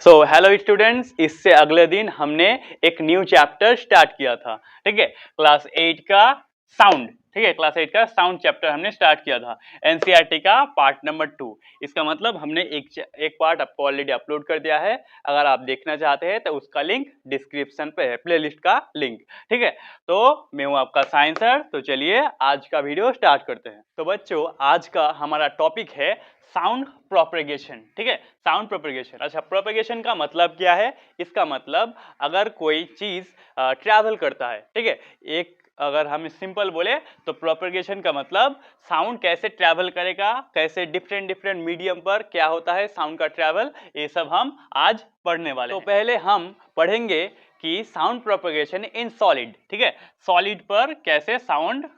So hello students, इससे अगले दिन हमने एक न्यू चैप्टर स्टार्ट किया था। ठीक है, क्लास 8 का साउंड। ठीक है, क्लास 8 का साउंड चैप्टर हमने स्टार्ट किया था, एनसीईआरटी का पार्ट नंबर 2। इसका मतलब हमने एक पार्ट आपको ऑलरेडी अपलोड कर दिया है। अगर आप देखना चाहते हैं तो उसका लिंक डिस्क्रिप्शन पे है, प्लेलिस्ट का लिंक। ठीक है, तो मैं हूं आपका साइंस सर। तो चलिए आज का वीडियो स्टार्ट करते हैं। तो बच्चों, आज का हमारा टॉपिक है साउंड प्रोपेगेशन। ठीक है, साउंड प्रोपेगेशन। अच्छा, प्रोपेगेशन का मतलब क्या है? इसका मतलब अगर कोई चीज ट्रैवल करता है, ठीक है, एक अगर हम सिंपल बोले तो प्रोपेगेशन का मतलब साउंड कैसे ट्रैवल करेगा, कैसे डिफरेंट डिफरेंट मीडियम पर क्या होता है साउंड का ट्रैवल, ये सब हम आज पढ़ने वाले हैं। तो पहले हम पढ़ेंगे कि साउंड प्रोपेगेशन इन सॉलिड। ठीक है, सॉलिड पर कैसे साउंड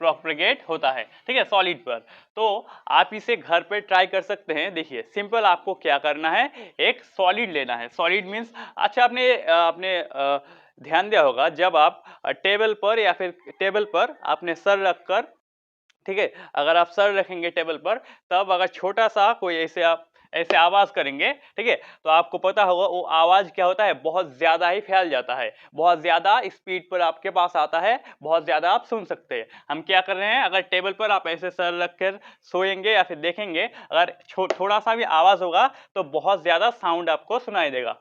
प्रोपेगेट होता है। ठीक है, सॉलिड पर। तो आप इसे घर पे ट्राई कर सकते हैं। देखिए सिंपल, आपको क्या करना है, एक सॉलिड लेना है। सॉलिड मींस, अच्छा आपने ध्यान दिया होगा जब आप टेबल पर या फिर टेबल पर आपने सर रखकर, ठीक है, अगर आप सर रखेंगे टेबल पर, तब अगर छोटा सा कोई ऐसे आप ऐसे आवाज करेंगे, ठीक है, तो आपको पता होगा वो आवाज क्या होता है, बहुत ज्यादा ही फैल जाता है, बहुत ज्यादा स्पीड पर आपके पास आता है, बहुत ज्यादा आप सुन सकते हैं। हम क्या कर रहे हैं, अगर टेबल पर आप ऐसे सर रखकर सोएंगे या फिर देखेंगे, अगर थोड़ा सा भी आवाज होगा तो बहुत ज्यादा साउंड आपको सुनाई देगा।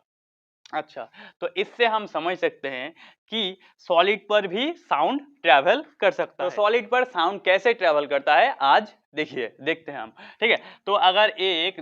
अच्छा, तो इससे हम समझ सकते हैं कि सॉलिड पर भी साउंड ट्रैवल कर सकता है। तो सॉलिड पर साउंड कैसे ट्रैवल करता है आज देखते हैं हम। ठीक है, तो अगर एक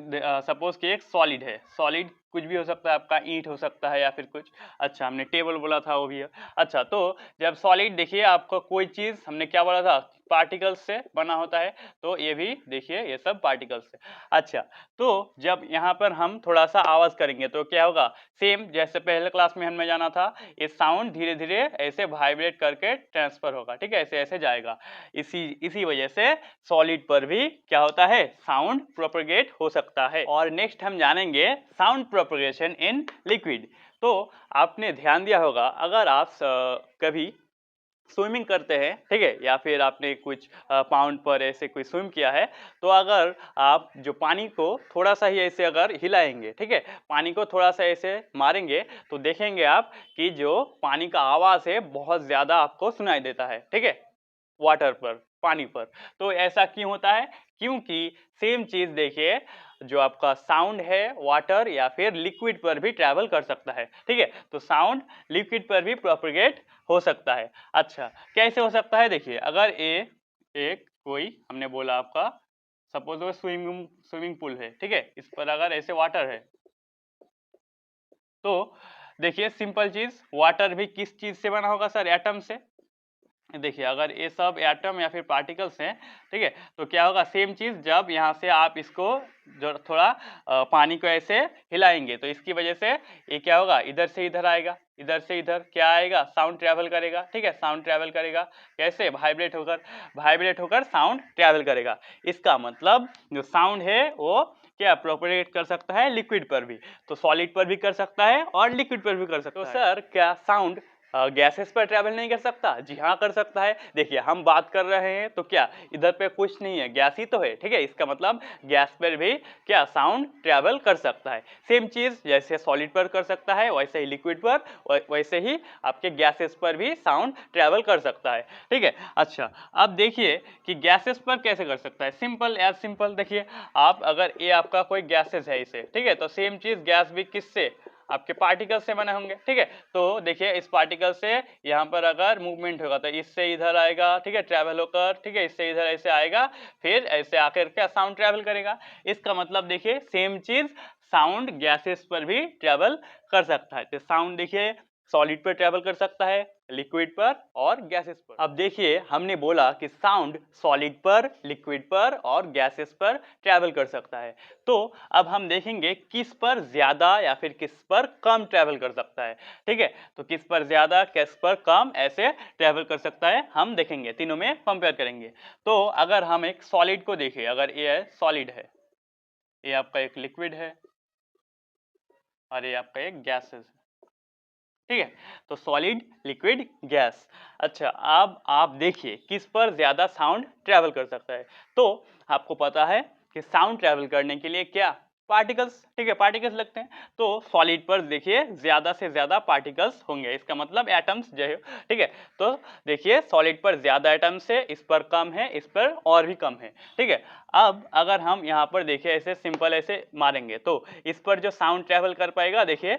सपोज कि एक सॉलिड है, सॉलिड कुछ भी हो सकता है, आपका ईंट हो सकता है या फिर कुछ। अच्छा, हमने टेबल बोला था, वो भी है। अच्छा, तो जब सॉलिड, देखिए आपको कोई चीज हमने क्या बोला था, पार्टिकल्स से बना होता है, तो ये भी देखिए ये सब पार्टिकल्स से। अच्छा, तो जब यहाँ पर हम थोड़ा सा आवाज करेंगे तो क्या होगा, सेम जैसे पहले क्लास में हमने जाना था, ये साउंड धीरे धीरे ऐसे वाइब्रेट करके ट्रांसफर होगा। ठीक है, ऐसे ऐसे जाएगा। इसी वजह से सॉलिड पर भी क्या होता है, साउंड प्रोपेगेट हो सकता है। और नेक्स्ट हम जानेंगे साउंड प्रोपेगेशन इन लिक्विड। तो आपने ध्यान दिया होगा, अगर आप कभी स्विमिंग करते हैं, ठीक है, या फिर आपने कुछ पाउंड पर ऐसे कोई स्विम किया है, तो अगर आप जो पानी को थोड़ा सा ही ऐसे अगर हिलाएंगे, ठीक है, पानी को थोड़ा सा ऐसे मारेंगे, तो देखेंगे आप कि जो पानी का आवाज है बहुत ज्यादा आपको सुनाई देता है। ठीक है, वाटर पर, पानी पर। तो ऐसा क्यों होता है? क्योंकि सेम चीज देखिए, जो आपका साउंड है वाटर या फिर लिक्विड पर भी ट्रैवल कर सकता है। ठीक है, तो साउंड लिक्विड पर भी प्रोपेगेट हो सकता है। अच्छा, कैसे हो सकता है? देखिए, अगर एक कोई हमने बोला आपका, सपोज वो स्विमिंग पूल है, ठीक है, इस पर अगर ऐसे वाटर है, तो देखिए सिंपल चीज, वाटर भी किस चीज से बना होगा सर? एटम से। देखिए, अगर ये सब एटम या फिर पार्टिकल्स हैं, ठीक है, तो क्या होगा, सेम चीज, जब यहाँ से आप इसको जो थोड़ा पानी को ऐसे हिलाएंगे, तो इसकी वजह से ये क्या होगा, इधर से इधर आएगा, इधर से इधर क्या आएगा, साउंड ट्रैवल करेगा। ठीक है, साउंड ट्रैवल करेगा कैसे, वाइब्रेट होकर साउंड ट्रैवल करेगा। इसका मतलब जो साउंड है वो क्या प्रोपेगेट कर सकता है लिक्विड पर भी, तो सॉलिड पर भी कर सकता है और लिक्विड पर भी कर सकता है। तो सर, क्या साउंड गैसेस पर ट्रैवल नहीं कर सकता? जी हाँ, कर सकता है। देखिए, हम बात कर रहे हैं तो क्या इधर पे कुछ नहीं है, गैस ही तो है। ठीक है, इसका मतलब गैस पर भी क्या साउंड ट्रैवल कर सकता है। सेम चीज जैसे सॉलिड पर कर सकता है, वैसे ही लिक्विड पर, वैसे ही आपके गैसेस पर भी साउंड ट्रैवल कर सकता है। ठीक है, अच्छा, अब देखिए कि गैसेस पर कैसे कर सकता है। सिंपल एज सिंपल, देखिए आप अगर ये आपका कोई गैसेस है इसे, ठीक है, तो सेम चीज गैस भी किससे, आपके पार्टिकल से बने होंगे। ठीक है, तो देखिए इस पार्टिकल से यहाँ पर अगर मूवमेंट होगा तो इससे इधर आएगा, ठीक है, ट्रैवल होकर, ठीक है, इससे इधर ऐसे आएगा, फिर ऐसे आकर क्या साउंड ट्रैवल करेगा। इसका मतलब देखिए सेम चीज साउंड गैसेस पर भी ट्रैवल कर सकता है। तो साउंड देखिए सॉलिड पर ट्रैवल कर सकता है, लिक्विड पर और गैसेस पर। अब देखिए, हमने बोला कि साउंड सॉलिड पर, लिक्विड पर और गैसेस पर ट्रैवल कर सकता है। तो अब हम देखेंगे किस पर ज्यादा या फिर किस पर कम ट्रैवल कर सकता है। ठीक है, तो किस पर ज्यादा, किस पर कम ऐसे ट्रैवल कर सकता है, हम देखेंगे, तीनों में कंपेयर करेंगे। तो अगर हम एक सॉलिड को देखें, अगर ये सॉलिड है, ये आपका एक लिक्विड है और ये आपका एक गैसेस है। ठीक है, तो सॉलिड, लिक्विड, गैस। अच्छा, अब आप देखिए किस पर ज्यादा साउंड ट्रैवल कर सकता है। तो आपको पता है कि साउंड ट्रैवल करने के लिए क्या पार्टिकल्स, ठीक है, पार्टिकल्स लगते हैं। तो सॉलिड पर देखिए ज्यादा से ज्यादा पार्टिकल्स होंगे, इसका मतलब एटम्स जो है, ठीक है। तो देखिए सॉलिड पर ज्यादा एटम्स है, इस पर कम है, इस पर और भी कम है, ठीक है। अब अगर हम यहाँ पर देखिए ऐसे सिंपल ऐसे मारेंगे तो इस पर जो साउंड ट्रेवल कर पाएगा, देखिए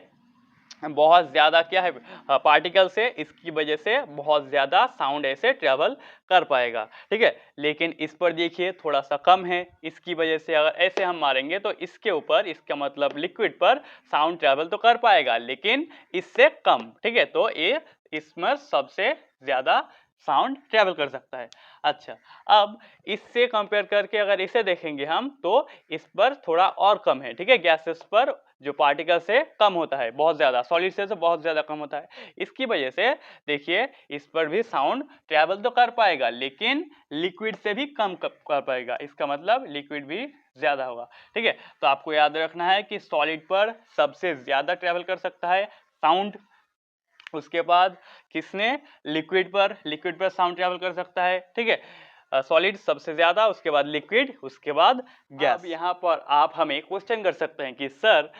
बहुत ज्यादा क्या है पार्टिकल से, इसकी वजह से बहुत ज्यादा साउंड ऐसे ट्रेवल कर पाएगा, ठीक है। लेकिन इस पर देखिए थोड़ा सा कम है, इसकी वजह से अगर ऐसे हम मारेंगे तो इसके ऊपर, इसका मतलब लिक्विड पर साउंड ट्रेवल तो कर पाएगा लेकिन इससे कम, ठीक है। तो ये इसमें सबसे ज्यादा साउंड ट्रेवल कर सकता है। अच्छा, अब इससे कंपेयर करके अगर इसे देखेंगे हम तो इस पर थोड़ा और कम है, ठीक है। गैसेस पर जो पार्टिकल से कम होता है, बहुत ज्यादा, सॉलिड से बहुत ज्यादा कम होता है। इसकी वजह से देखिए इस पर भी साउंड ट्रेवल तो कर पाएगा लेकिन लिक्विड से भी कम कर पाएगा, इसका मतलब लिक्विड भी ज्यादा होगा, ठीक है। तो आपको याद रखना है कि सॉलिड पर सबसे ज्यादा ट्रेवल कर सकता है साउंड, उसके बाद किसने, लिक्विड पर साउंड ट्रेवल कर सकता है, ठीक है। सॉलिड सबसे ज्यादा, उसके बाद लिक्विड, उसके बाद गैस। अब यहाँ पर आप हमें क्वेश्चन कर सकते हैं कि सर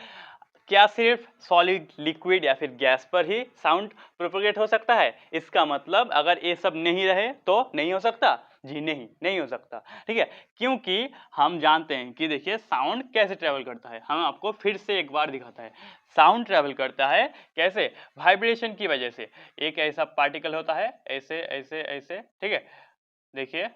क्या सिर्फ सॉलिड, लिक्विड या फिर गैस पर ही साउंड प्रोपेगेट हो सकता है? इसका मतलब अगर ये सब नहीं रहे तो नहीं हो सकता? जी नहीं, नहीं हो सकता, ठीक है। क्योंकि हम जानते हैं कि देखिए साउंड कैसे ट्रेवल करता है, हम आपको फिर से एक बार दिखाता है। साउंड ट्रेवल करता है कैसे? वाइब्रेशन की वजह से। एक ऐसा पार्टिकल होता है ऐसे ऐसे ऐसे, ठीक है, देखिए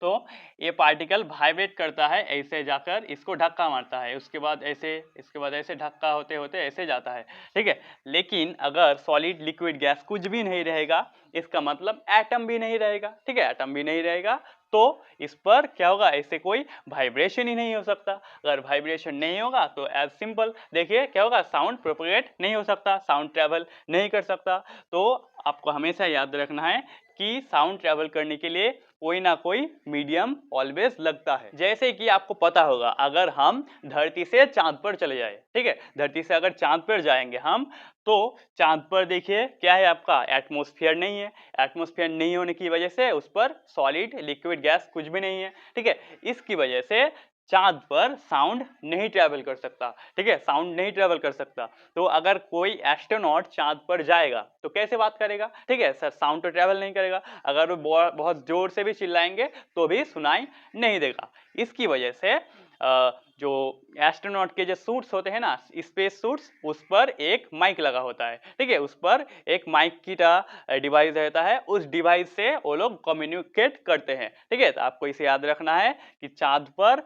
तो ये पार्टिकल वाइब्रेट करता है, ऐसे जाकर इसको धक्का मारता है, उसके बाद ऐसे, इसके बाद ऐसे धक्का होते होते ऐसे जाता है, ठीक है। लेकिन अगर सॉलिड, लिक्विड, गैस कुछ भी नहीं रहेगा, इसका मतलब एटम भी नहीं रहेगा, ठीक है, एटम भी नहीं रहेगा तो इस पर क्या होगा, ऐसे कोई वाइब्रेशन ही नहीं हो सकता। अगर वाइब्रेशन नहीं होगा तो एज सिंपल देखिए क्या होगा, साउंड प्रोपेगेट नहीं हो सकता, साउंड ट्रेवल नहीं कर सकता। तो आपको हमेशा याद रखना है कि साउंड ट्रेवल करने के लिए कोई ना कोई मीडियम ऑलवेज लगता है। जैसे कि आपको पता होगा अगर हम धरती से चांद पर चले जाए, ठीक है, धरती से अगर चांद पर जाएंगे हम तो चांद पर देखिए क्या है, आपका एटमॉस्फेयर नहीं है। एटमॉस्फेयर नहीं होने की वजह से उस पर सॉलिड, लिक्विड, गैस कुछ भी नहीं है, ठीक है। इसकी वजह से चांद पर साउंड नहीं ट्रेवल कर सकता, ठीक है, साउंड नहीं ट्रेवल कर सकता। तो अगर कोई एस्ट्रोनॉट चांद पर जाएगा तो कैसे बात करेगा, ठीक है सर, साउंड तो ट्रेवल नहीं करेगा। अगर वो बहुत जोर से भी चिल्लाएंगे तो भी सुनाई नहीं देगा। इसकी वजह से जो एस्ट्रोनॉट के जो सूट्स होते हैं ना, स्पेस सूट्स, उस पर एक माइक लगा होता है, ठीक है, उस पर एक माइक की डिवाइस रहता है, उस डिवाइस से वो लोग कम्युनिकेट करते हैं, ठीक है। तो आपको इसे याद रखना है कि चांद पर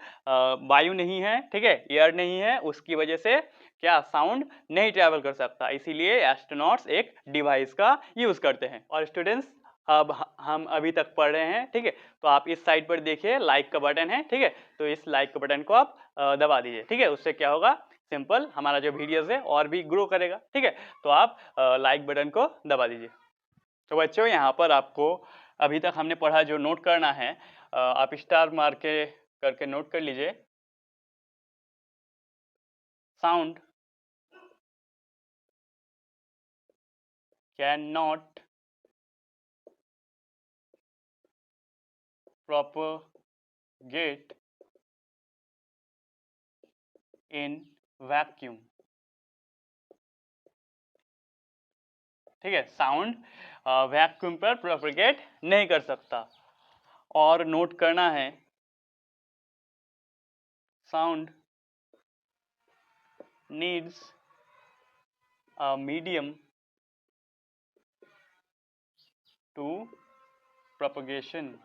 वायु नहीं है, ठीक है, एयर नहीं है, उसकी वजह से क्या साउंड नहीं ट्रेवल कर सकता, इसीलिए एस्ट्रोनॉट्स एक डिवाइस का यूज करते हैं। और स्टूडेंट्स अब हम अभी तक पढ़ रहे हैं, ठीक है, तो आप इस साइड पर देखिए लाइक का बटन है, ठीक है, तो इस लाइक का बटन को आप दबा दीजिए, ठीक है, उससे क्या होगा, सिंपल हमारा जो वीडियोस है और भी ग्रो करेगा, ठीक है। तो आप लाइक बटन को दबा दीजिए। तो बच्चों यहाँ पर आपको अभी तक हमने पढ़ा जो नोट करना है, आप स्टार मार के करके नोट कर लीजिए। Sound can not propagate in vacuum, ठीक है, साउंड वैक्यूम पर प्रोपेगेट नहीं कर सकता। और नोट करना है, sound needs a medium to propagation,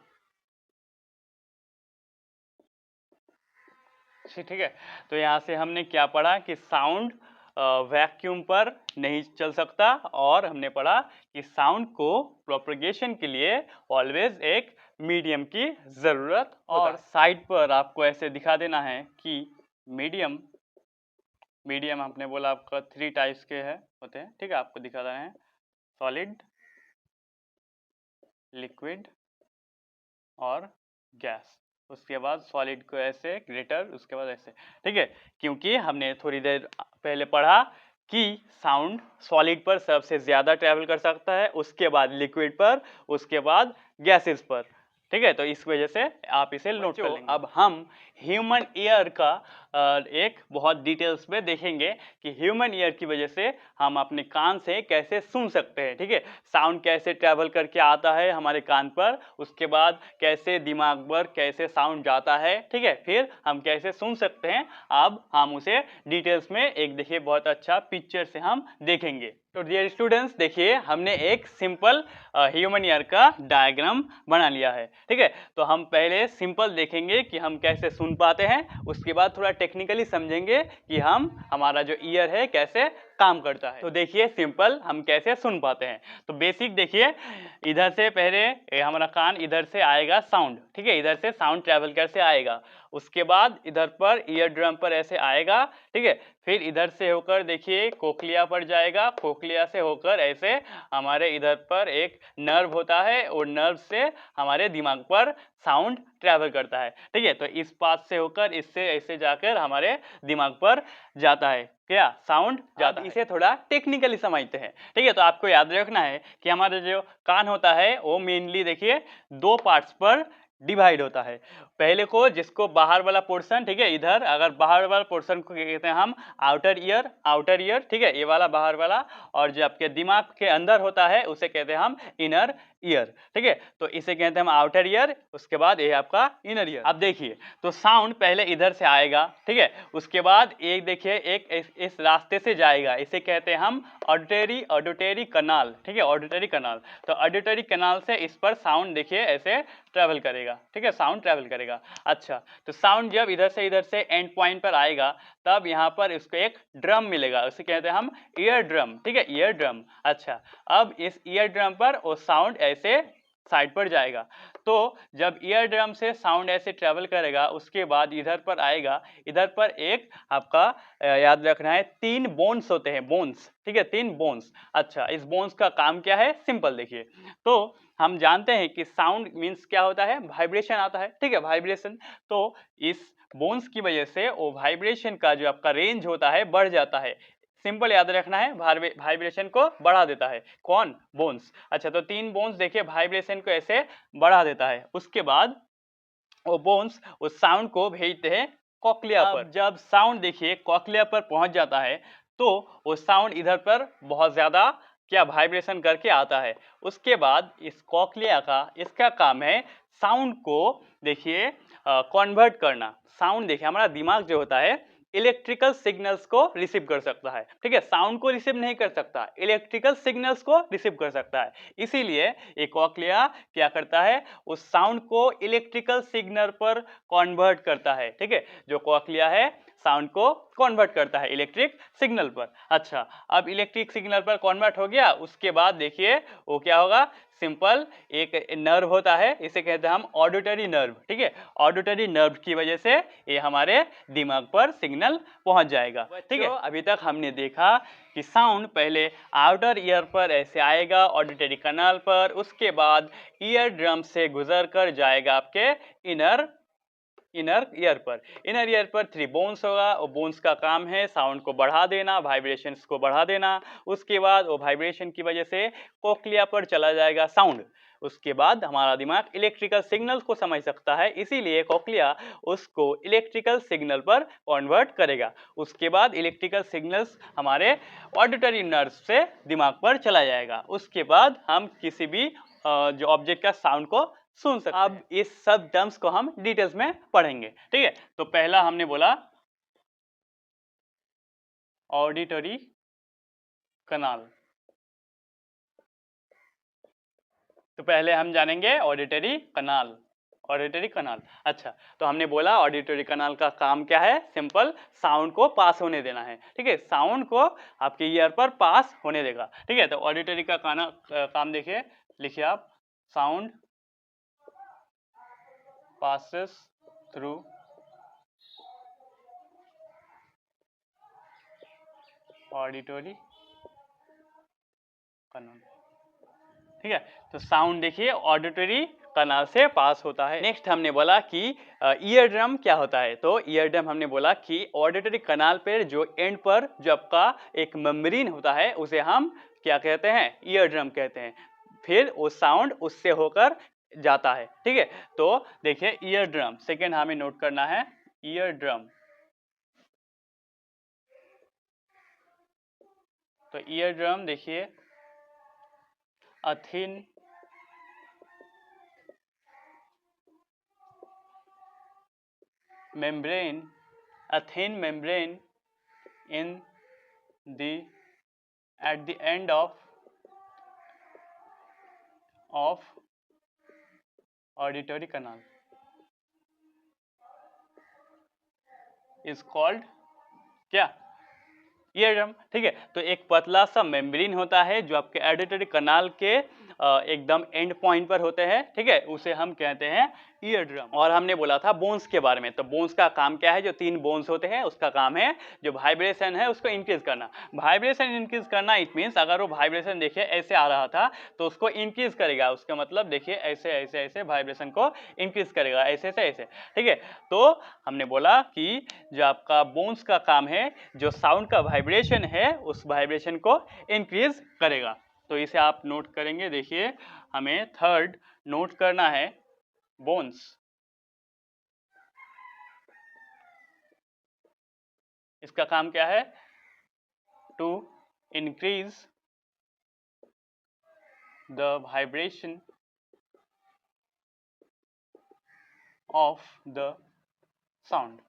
ठीक है। तो यहाँ से हमने क्या पढ़ा कि साउंड वैक्यूम पर नहीं चल सकता, और हमने पढ़ा कि साउंड को प्रोपेगेशन के लिए ऑलवेज एक मीडियम की जरूरत। और साइड पर आपको ऐसे दिखा देना है कि मीडियम, मीडियम आपने बोला आपका 3 टाइप्स के है होते हैं, ठीक है, आपको दिखा रहे हैं, सॉलिड, लिक्विड और गैस। उसके बाद सॉलिड को ऐसे, ग्रेटर, उसके बाद ऐसे, ठीक है। क्योंकि हमने थोड़ी देर पहले पढ़ा कि साउंड सॉलिड पर सबसे ज्यादा ट्रेवल कर सकता है, उसके बाद लिक्विड पर, उसके बाद गैसेस पर, ठीक है। तो इस वजह से आप इसे नोट कर लेंगे। अब हम ह्यूमन ईयर का एक बहुत डिटेल्स में देखेंगे कि ह्यूमन ईयर की वजह से हम अपने कान से कैसे सुन सकते हैं। ठीक है, साउंड कैसे ट्रैवल करके आता है हमारे कान पर, उसके बाद कैसे दिमाग पर कैसे साउंड जाता है, ठीक है, फिर हम कैसे सुन सकते हैं। अब हम उसे डिटेल्स में एक देखिए बहुत अच्छा पिक्चर से हम देखेंगे। तो डियर स्टूडेंट्स, देखिए हमने एक सिंपल ह्यूमन ईयर का डायग्राम बना लिया है। ठीक है, तो हम पहले सिंपल देखेंगे कि हम कैसे सुन पाते हैं, उसके बाद थोड़ा टेक्निकली समझेंगे कि हमारा जो ईयर है कैसे काम करता है। तो देखिए सिंपल हम कैसे सुन पाते हैं। तो बेसिक देखिए, इधर से पहले हमारा कान इधर से आएगा साउंड, ठीक है, इधर से साउंड ट्रैवल कैसे आएगा, उसके बाद इधर पर ईयर ड्रम पर ऐसे आएगा, ठीक है, फिर इधर से होकर देखिए कोक्लिया पर जाएगा, कोक्लिया से होकर ऐसे हमारे इधर पर एक नर्व होता है और नर्व से हमारे दिमाग पर साउंड ट्रैवल करता है। ठीक है, तो इस पास से होकर इससे ऐसे जाकर हमारे दिमाग पर जाता है, क्या साउंड जाता है। इसे थोड़ा टेक्निकली समझते हैं। ठीक है, तो आपको याद रखना है कि हमारा जो कान होता है वो मेनली देखिए दो पार्ट्स पर डिवाइड होता है। पहले को जिसको बाहर वाला पोर्शन, ठीक है, इधर अगर बाहर वाला पोर्शन को कहते हैं हम आउटर ईयर, ठीक है, ये वाला बाहर वाला, और जो आपके दिमाग के अंदर होता है उसे कहते हैं हम इनर ईयर। ठीक है, तो इसे कहते हैं हम आउटर ईयर, उसके बाद ये आपका इनर ईयर। अब देखिए तो साउंड पहले इधर से आएगा, ठीक है, उसके बाद एक देखिए एक इस रास्ते से जाएगा, इसे कहते हैं हम ऑडिटरी कनाल। ठीक है, ऑडिटरी कनाल। तो ऑडिटरी कनाल से इस पर साउंड देखिए ऐसे ट्रैवल करेगा, ठीक है, साउंड ट्रैवल करेगा। अच्छा, तो साउंड जब इधर से एंड पॉइंट पर आएगा तब यहाँ पर इसको एक ड्रम मिलेगा, उसे कहते हैं हम ईयर ड्रम। ठीक है, ईयर ड्रम। अच्छा, अब इस ईयर ड्रम पर वो साउंड ऐसे साइड पर जाएगा। तो जब ईयर ड्रम से साउंड ऐसे ट्रैवल करेगा उसके बाद इधर पर आएगा, इधर पर एक आपका याद रखना है 3 बोन्स होते हैं, बोन्स। ठीक है, 3 बोन्स। अच्छा, इस बोन्स का काम क्या है, सिंपल देखिए। तो हम जानते हैं कि साउंड मीन्स क्या होता है, वाइब्रेशन आता है। ठीक है, वाइब्रेशन। तो इस बोन्स की वजह से वो वाइब्रेशन का जो आपका रेंज होता है बढ़ जाता है। सिंपल याद रखना है, वाइब्रेशन को बढ़ा देता है कौन, बोन्स। अच्छा, तो 3 बोन्स देखिए वाइब्रेशन को ऐसे बढ़ा देता है। उसके बाद वो बोन्स उस साउंड को भेजते हैं कॉक्लिया पर। जब साउंड देखिए कॉक्लिया पर पहुंच जाता है तो वो साउंड इधर पर बहुत ज्यादा क्या वाइब्रेशन करके आता है। उसके बाद इस कॉक्लिया का इसका काम है साउंड को देखिए कन्वर्ट करना। साउंड देखिए हमारा दिमाग जो होता है इलेक्ट्रिकल सिग्नल्स को रिसीव कर सकता है। ठीक है, साउंड को रिसीव नहीं कर सकता, इलेक्ट्रिकल सिग्नल्स को रिसीव कर सकता है। इसीलिए ये कॉक्लिया क्या करता है, उस साउंड को इलेक्ट्रिकल सिग्नल पर कन्वर्ट करता है। ठीक है, जो कॉक्लिया है साउंड को कन्वर्ट करता है इलेक्ट्रिक सिग्नल पर। अच्छा, अब इलेक्ट्रिक सिग्नल पर कन्वर्ट हो गया, उसके बाद देखिए वो क्या होगा, सिंपल एक नर्व होता है, इसे कहते हैं हम ऑडिटरी नर्व। ठीक है, ऑडिटरी नर्व की वजह से ये हमारे दिमाग पर सिग्नल पहुंच जाएगा। ठीक है, अभी तक हमने देखा कि साउंड पहले आउटर ईयर पर ऐसे आएगा ऑडिटरी कनाल पर, उसके बाद ईयर ड्रम से गुजर कर जाएगा आपके इनर ईयर पर। इनर ईयर पर 3 बोन्स होगा, वो बोन्स का काम है साउंड को बढ़ा देना, वाइब्रेशंस को बढ़ा देना। उसके बाद वो वाइब्रेशन की वजह से कोक्लिया पर चला जाएगा साउंड। उसके बाद हमारा दिमाग इलेक्ट्रिकल सिग्नल्स को समझ सकता है, इसीलिए कोक्लिया उसको इलेक्ट्रिकल सिग्नल पर कन्वर्ट करेगा। उसके बाद इलेक्ट्रिकल सिग्नल्स हमारे ऑडिटरी नर्व से दिमाग पर चला जाएगा। उसके बाद हम किसी भी जो ऑब्जेक्ट का साउंड को सुन सकते हैं। अब इस सब टर्म्स को हम डिटेल्स में पढ़ेंगे। ठीक है, तो पहला हमने बोला ऑडिटरी कनाल। तो पहले हम जानेंगे ऑडिटरी कनाल। ऑडिटरी कनाल। अच्छा, तो हमने बोला ऑडिटरी कनाल का काम क्या है, सिंपल साउंड को पास होने देना है। ठीक है, साउंड को आपके ईयर पर पास होने देगा। ठीक है, तो ऑडिटरी का काम देखिए, लिखिए आप, sound passes through auditory canal। ठीक है, तो साउंड देखिए ऑडिटरी कनाल से पास होता है। नेक्स्ट हमने बोला कि ईयर ड्रम क्या होता है। तो ईयर ड्रम हमने बोला कि ऑडिटरी कनाल पर जो एंड पर जो आपका एक मेम्ब्रेन होता है उसे हम क्या कहते हैं, ईयर ड्रम कहते हैं। फिर वो साउंड उससे होकर जाता है। ठीक है, तो देखिए ईयर ड्रम, सेकेंड हमें नोट करना है ईयर ड्रम। तो ईयर ड्रम देखिए, a thin membrane, a thin membrane in the at the end of auditory canal is called क्या? Ear drum. ठीक है, तो एक पतला सा मेम्ब्रेन होता है जो आपके ऑडिटरी कनाल के एकदम एंड पॉइंट पर होते हैं। ठीक है, उसे हम कहते हैं ईयर ड्रम। और हमने बोला था बोन्स के बारे में, तो बोन्स का काम क्या है? जो 3 बोन्स होते हैं उसका काम है जो वाइब्रेशन है उसको इंक्रीज करना। वाइब्रेशन इंक्रीज करना इट मीन्स अगर वो वाइब्रेशन देखिए ऐसे आ रहा था तो उसको इंक्रीज करेगा, उसका मतलब देखिए ऐसे ऐसे ऐसे वाइब्रेशन को इंक्रीज करेगा, ऐसे ऐसे ऐसे। ठीक है, तो हमने बोला कि जो आपका बोन्स का काम है जो साउंड का वाइब्रेशन है उस वाइब्रेशन को इंक्रीज करेगा। तो इसे आप नोट करेंगे। देखिए, हमें थर्ड नोट करना है बोन्स। इसका काम क्या है? To increase the vibration of the sound.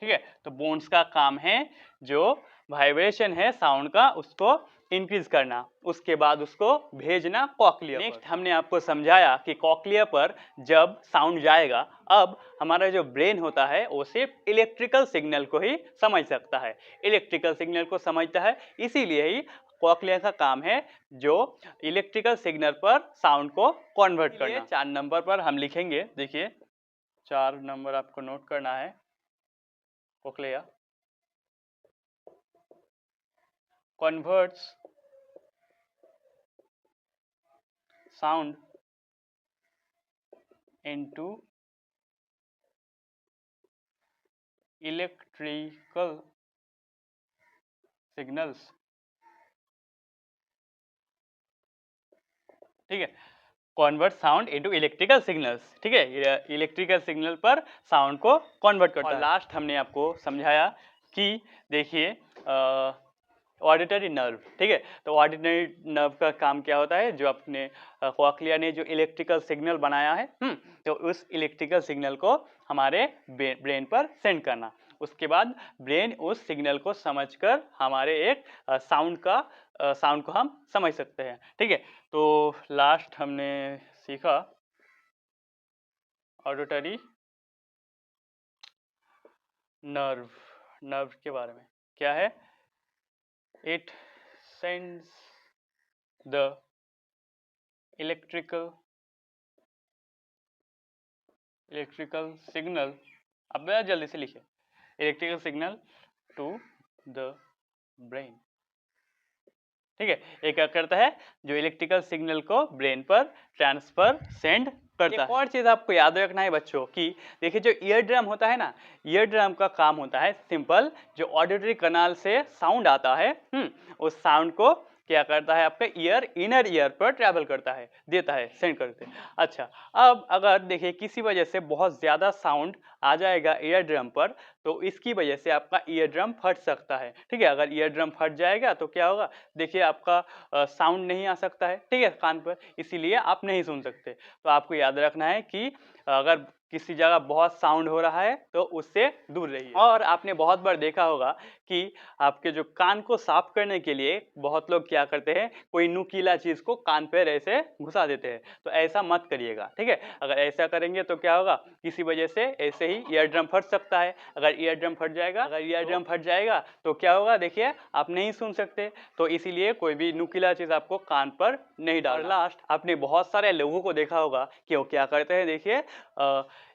ठीक है, तो बोन्स का काम है जो वाइब्रेशन है साउंड का उसको इंक्रीज करना, उसके बाद उसको भेजना कॉक्लिया पर। नेक्स्ट हमने आपको समझाया कि कॉक्लिया पर जब साउंड जाएगा, अब हमारा जो ब्रेन होता है वो सिर्फ इलेक्ट्रिकल सिग्नल को ही समझ सकता है, इलेक्ट्रिकल सिग्नल को समझता है, इसीलिए ही कॉक्लिया का काम है जो इलेक्ट्रिकल सिग्नल पर साउंड को कन्वर्ट करना। 4 नंबर पर हम लिखेंगे। देखिए, 4 नंबर आपको नोट करना है। Cochlea converts sound into electrical signals। ठीक है, convert sound into electrical signals. ठीक है, इलेक्ट्रिकल सिग्नल पर साउंड को कन्वर्ट करता है। और लास्ट हमने आपको समझाया कि देखिए ऑडिटरी नर्व। ठीक है, तो ऑडिटरी नर्व का काम क्या होता है? जो अपने कॉक्लिया ने जो इलेक्ट्रिकल सिग्नल बनाया है, तो उस इलेक्ट्रिकल सिग्नल को हमारे ब्रेन पर सेंड करना, उसके बाद ब्रेन उस सिग्नल को समझकर हमारे एक साउंड को हम समझ सकते हैं। ठीक है, तो लास्ट हमने सीखा ऑडिटरी नर्व के बारे में। क्या है? It sends the electrical signal, अब जल्दी से लिखिए, electrical signal to the brain. ठीक है, ये क्या करता है? जो इलेक्ट्रिकल सिग्नल को ब्रेन पर ट्रांसफर सेंड करता है। एक और चीज आपको याद रखना है बच्चों की, देखिए जो ईयर ड्रम होता है ना, ईयर ड्रम का काम होता है सिंपल, जो ऑडिटरी कनाल से साउंड आता है उस साउंड को क्या करता है? आपका ईयर, इनर ईयर पर ट्रैवल करता है, देता है, सेंड करते हैं। अच्छा, अब अगर देखिए किसी वजह से बहुत ज्यादा साउंड आ जाएगा ईयर ड्रम पर, तो इसकी वजह से आपका ईयर ड्रम फट सकता है। ठीक है, अगर ईयर ड्रम फट जाएगा तो क्या होगा? देखिए आपका साउंड नहीं आ सकता है, ठीक है, कान पर, इसीलिए आप नहीं सुन सकते। तो आपको याद रखना है कि अगर किसी जगह बहुत साउंड हो रहा है तो उससे दूर रहिए। और आपने बहुत बार देखा होगा कि आपके जो कान को साफ करने के लिए बहुत लोग क्या करते हैं? कोई नुकीला चीज को कान पर ऐसे घुसा देते हैं, तो ऐसा मत करिएगा। ठीक है, अगर ऐसा करेंगे तो क्या होगा? किसी वजह से ऐसे ही ईयर ड्रम फट सकता है। अगर ईयर ड्रम फट जाएगा तो क्या होगा? देखिए आप नहीं सुन सकते। तो इसीलिए कोई भी नुकीला चीज आपको कान पर नहीं डालना। लास्ट, आपने बहुत सारे लोगों को देखा होगा कि वो क्या करते हैं। देखिए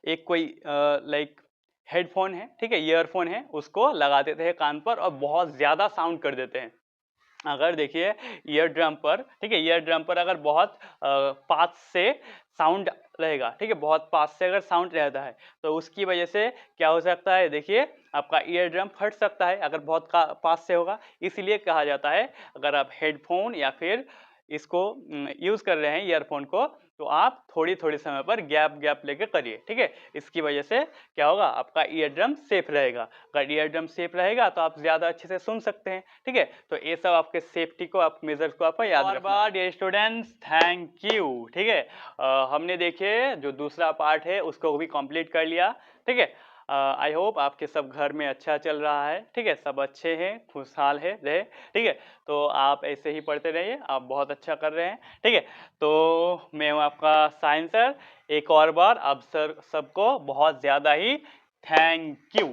एक कोई लाइक हेडफोन है, ठीक है, ईयरफोन है, उसको लगा देते हैं कान पर और बहुत ज्यादा साउंड कर देते हैं। अगर देखिए ईयर ड्रम पर, ठीक है, ईयर ड्रम पर अगर बहुत पास से साउंड रहेगा, ठीक है, बहुत पास से अगर साउंड रहता है तो उसकी वजह से क्या हो सकता है? देखिए आपका ईयर ड्रम फट सकता है अगर बहुत पास से होगा। इसीलिए कहा जाता है अगर आप हेडफोन या फिर इसको यूज़ कर रहे हैं ईयरफोन को, तो आप थोड़ी-थोड़ी समय पर गैप लेके करिए, ठीक है? इसकी वजह से क्या होगा, आपका ईयर ड्रम सेफ रहेगा। अगर ईयर ड्रम सेफ रहेगा तो आप ज़्यादा अच्छे से सुन सकते हैं, ठीक है? तो ये सब आपके सेफ्टी को, आप मेजर्स को आपको याद रखना है। डियर स्टूडेंट्स, थैंक यू, ठीक है? हमने देखिए जो दूसरा पार्ट है उसको भी कंप्लीट कर लिया, ठीक है? आई होप आपके सब घर में अच्छा चल रहा है, ठीक है? सब अच्छे हैं, खुशहाल है रहे, ठीक है? तो आप ऐसे ही पढ़ते रहिए, आप बहुत अच्छा कर रहे हैं, ठीक है? तो मैं हूँ आपका साइंस सर, एक और बार आप सर सबको बहुत ज़्यादा ही थैंक यू।